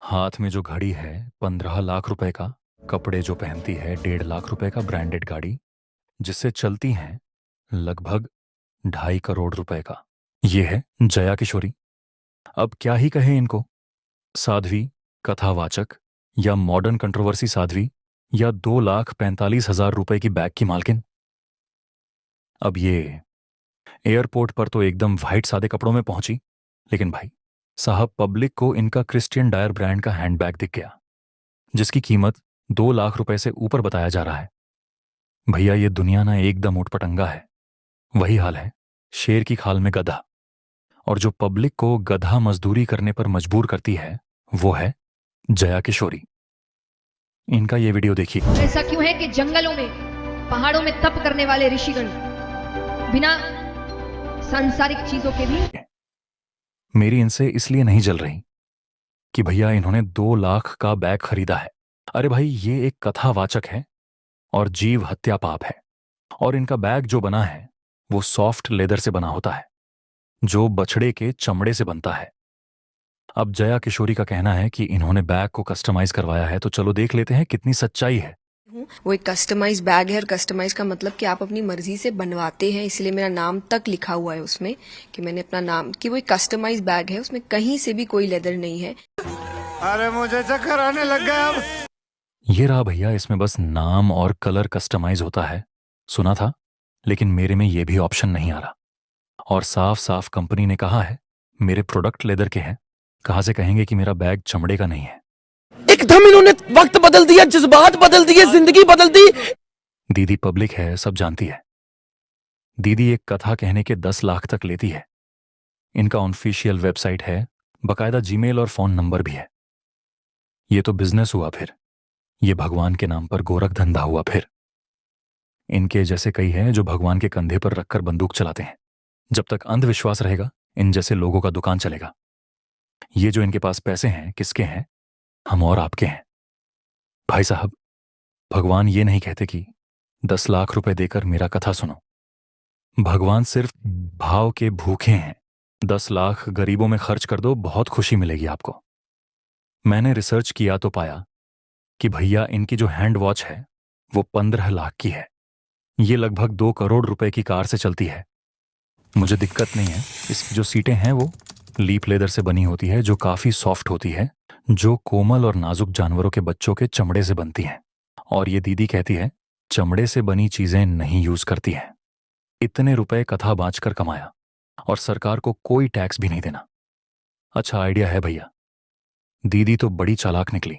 हाथ में जो घड़ी है 15 लाख रुपए का, कपड़े जो पहनती है 1.5 लाख रुपए का ब्रांडेड गाड़ी, जिससे चलती हैं लगभग 2.5 करोड़ रुपए का। ये है जया किशोरी। अब क्या ही कहें इनको, साध्वी, कथावाचक या मॉडर्न कंट्रोवर्सी साध्वी, या 2,45,000 रुपए की बैग की मालकिन। अब ये एयरपोर्ट पर तो एकदम वाइट सादे कपड़ों में पहुंची, लेकिन भाई साहब पब्लिक को इनका क्रिश्चियन डायर ब्रांड का हैंडबैग दिख गया, जिसकी कीमत 2 लाख रुपए से ऊपर बताया जा रहा है। भैया ये दुनिया ना एकदम उटपटंगा है। वही हाल है शेर की खाल में गधा, और जो पब्लिक को गधा मजदूरी करने पर मजबूर करती है वो है जया किशोरी। इनका ये वीडियो देखिए। ऐसा क्यों है कि जंगलों में, पहाड़ों में तप करने वाले ऋषिगण बिना सांसारिक चीजों के भी। मेरी इनसे इसलिए नहीं जल रही कि भैया इन्होंने 2 लाख का बैग खरीदा है। अरे भाई ये एक कथावाचक है और जीव हत्या पाप है। और इनका बैग जो बना है वो सॉफ्ट लेदर से बना होता है, जो बछड़े के चमड़े से बनता है। अब जया किशोरी का कहना है कि इन्होंने बैग को कस्टमाइज करवाया है, तो चलो देख लेते हैं कितनी सच्चाई है। वो एक कस्टमाइज बैग है, और कस्टमाइज का मतलब कि आप अपनी मर्जी से बनवाते हैं, इसलिए मेरा नाम तक लिखा हुआ है उसमें कि मैंने अपना नाम, कि वो एक कस्टमाइज बैग है, उसमें कहीं से भी कोई लेदर नहीं है। अरे मुझे चक्कर आने लग गया अब। ये रहा भैया, इसमें बस नाम और कलर कस्टमाइज होता है, सुना था, लेकिन मेरे में ये भी ऑप्शन नहीं आ रहा। और साफ साफ कंपनी ने कहा है मेरे प्रोडक्ट लेदर के हैं, कहां से कहेंगे कि मेरा बैग चमड़े का नहीं है। एकदम इन्होंने वक्त बदल दिया, जज्बात बदल दिए, जिंदगी बदल दी। दीदी पब्लिक है, सब जानती है। दीदी एक कथा कहने के 10 लाख तक लेती है। इनका ऑफिशियल वेबसाइट है, बकायदा जीमेल और फोन नंबर भी है। ये तो बिजनेस हुआ, फिर ये भगवान के नाम पर गोरख धंधा हुआ। फिर इनके जैसे कई हैं जो भगवान के कंधे पर रखकर बंदूक चलाते हैं। जब तक अंधविश्वास रहेगा इन जैसे लोगों का दुकान चलेगा। ये जो इनके पास पैसे हैं किसके हैं? हम और आपके हैं। भाई साहब भगवान ये नहीं कहते कि 10 लाख रुपए देकर मेरा कथा सुनो। भगवान सिर्फ भाव के भूखे हैं। 10 लाख गरीबों में खर्च कर दो, बहुत खुशी मिलेगी आपको। मैंने रिसर्च किया तो पाया कि भैया इनकी जो हैंड वॉच है वो 15 लाख की है। ये लगभग 2 करोड़ रुपए की कार से चलती है। मुझे दिक्कत नहीं है, इसकी जो सीटें हैं वो लीप लेदर से बनी होती है, जो काफी सॉफ्ट होती है, जो कोमल और नाजुक जानवरों के बच्चों के चमड़े से बनती हैं। और ये दीदी कहती है चमड़े से बनी चीजें नहीं यूज करती हैं। इतने रुपए कथा बांचकर कमाया और सरकार को कोई टैक्स भी नहीं देना। अच्छा आइडिया है भैया। दीदी तो बड़ी चालाक निकली।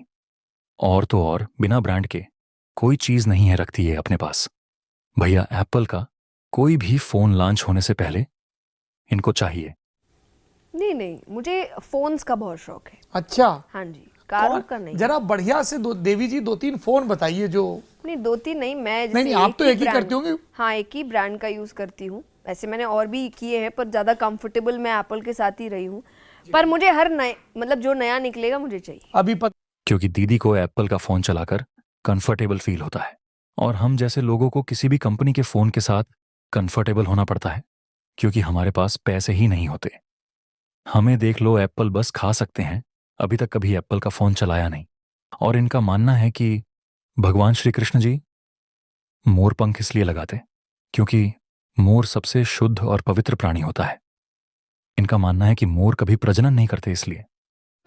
और तो और बिना ब्रांड के कोई चीज नहीं है रखती है अपने पास। भैया एप्पल का कोई भी फोन लॉन्च होने से पहले इनको चाहिए। नहीं, मुझे फोन्स का बहुत शौक है। अच्छा, हाँ जी, कारों का नहीं। जरा बढ़िया से देवी जी 2-3 फोन बताइए जो। नहीं 2-3 नहीं, मैं जैसे नहीं, आप तो एक ही करते होंगे। हाँ, एक ही ब्रांड का यूज करती हूँ। वैसे मैंने और भी किए हैं, पर ज्यादा कंफर्टेबल मैं एप्पल के साथ ही रही हूँ। पर मुझे हर नए, मतलब जो नया निकलेगा मुझे चाहिए अभी क्योंकि दीदी को एप्पल का फोन चलाकर कंफर्टेबल फील होता है, और हम जैसे लोगों को किसी भी कंपनी के फोन के साथ कंफर्टेबल होना पड़ता है, क्योंकि हमारे पास पैसे ही नहीं होते। हमें देख लो एप्पल बस खा सकते हैं, अभी तक कभी एप्पल का फोन चलाया नहीं। और इनका मानना है कि भगवान श्री कृष्ण जी मोर पंख इसलिए लगाते क्योंकि मोर सबसे शुद्ध और पवित्र प्राणी होता है। इनका मानना है कि मोर कभी प्रजनन नहीं करते, इसलिए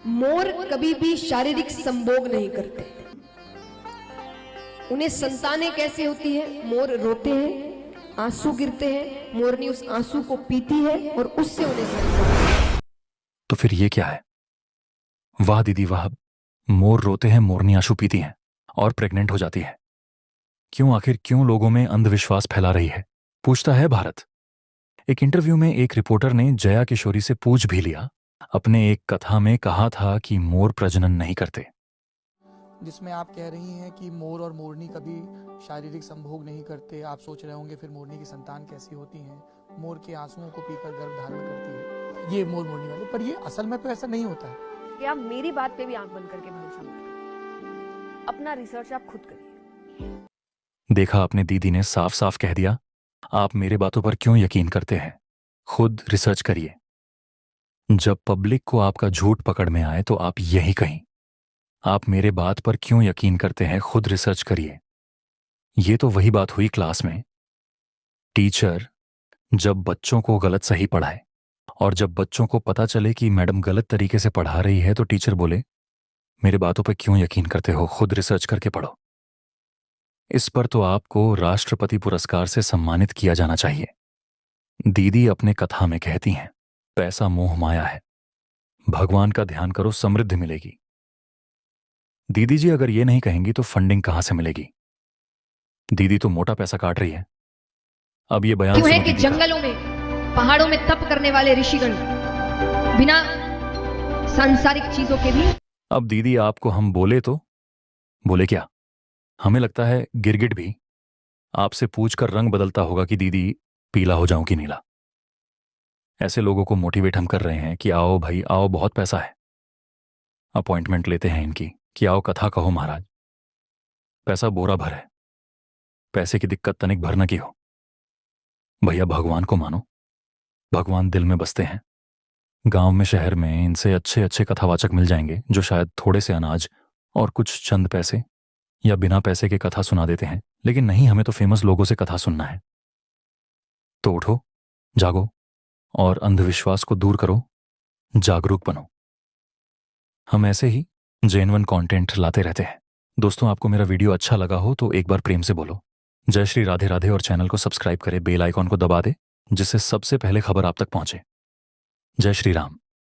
मोर कभी भी शारीरिक संभोग नहीं करते। उन्हें संतानें कैसे होती है? मोर रोते हैं, आंसू गिरते हैं, मोरनी उस आंसू को पीती है और उससे उन्हें संतान। तो फिर ये क्या है? वाह दीदी वाह, मोर रोते हैं, मोरनी आंसू पीती हैं और प्रेग्नेंट हो जाती है। क्यों, आखिर क्यों लोगों में अंधविश्वास फैला रही है, पूछता है भारत। एक इंटरव्यू में एक रिपोर्टर ने जया किशोरी से पूछ भी लिया। अपने एक कथा में कहा था कि मोर प्रजनन नहीं करते, जिसमें आप कह रही हैं कि मोर और मोरनी कभी शारीरिक संभोग नहीं करते। आप सोच रहे होंगे फिर मोरनी की संतान कैसी होती है, मोर के आंसुओं को पीकर गर्भ धारण करती है। ये मोर मोरनी वाले, पर ये असल में तो ऐसा नहीं होता है। कि आप मेरी बात पे भी आंख बंद करके भरोसा मत करिए, अपना रिसर्च आप खुद करिए। देखा आपने, दीदी ने साफ साफ कह दिया, आप मेरे बातों पर क्यों यकीन करते हैं, खुद रिसर्च करिए। जब पब्लिक को आपका झूठ पकड़ में आए तो आप यही कहीं आप मेरे बात पर क्यों यकीन करते हैं, खुद रिसर्च करिए। ये तो वही बात हुई क्लास में। टीचर जब बच्चों को गलत सही पढ़ाए और जब बच्चों को पता चले कि मैडम गलत तरीके से पढ़ा रही है तो टीचर बोले, मेरे बातों पर क्यों यकीन करते हो, खुद रिसर्च करके पढ़ो। इस पर तो आपको राष्ट्रपति पुरस्कार से सम्मानित किया जाना चाहिए। दीदी अपने कथा में कहती हैं, पैसा मोह माया है, भगवान का ध्यान करो, समृद्धि मिलेगी। दीदी जी अगर ये नहीं कहेंगी तो फंडिंग कहां से मिलेगी? दीदी तो मोटा पैसा काट रही है। अब ये बयान क्यों है सुनो कि दीदी का। जंगलों में पहाड़ों में तप करने वाले ऋषिगण बिना सांसारिक चीजों के भी। अब दीदी आपको हम बोले तो बोले क्या? हमें लगता है गिरगिट भी आपसे पूछकर रंग बदलता होगा कि दीदी पीला हो जाऊं कि नीला। ऐसे लोगों को मोटिवेट हम कर रहे हैं कि आओ भाई आओ, बहुत पैसा है। अपॉइंटमेंट लेते हैं इनकी कि आओ कथा कहो महाराज। पैसा बोरा भर है, पैसे की दिक्कत तनिक भर न की हो। भैया भगवान को मानो, भगवान दिल में बसते हैं। गांव में शहर में इनसे अच्छे अच्छे कथावाचक मिल जाएंगे जो शायद थोड़े से अनाज और कुछ चंद पैसे या बिना पैसे के कथा सुना देते हैं। लेकिन नहीं, हमें तो फेमस लोगों से कथा सुनना है। तो उठो, जागो और अंधविश्वास को दूर करो, जागरूक बनो। हम ऐसे ही जेन्युइन कंटेंट लाते रहते हैं। दोस्तों, आपको मेरा वीडियो अच्छा लगा हो तो एक बार प्रेम से बोलो जय श्री राधे राधे और चैनल को सब्सक्राइब करें, बेल आइकॉन को दबा दे जिससे सबसे पहले खबर आप तक पहुंचे। जय श्री राम।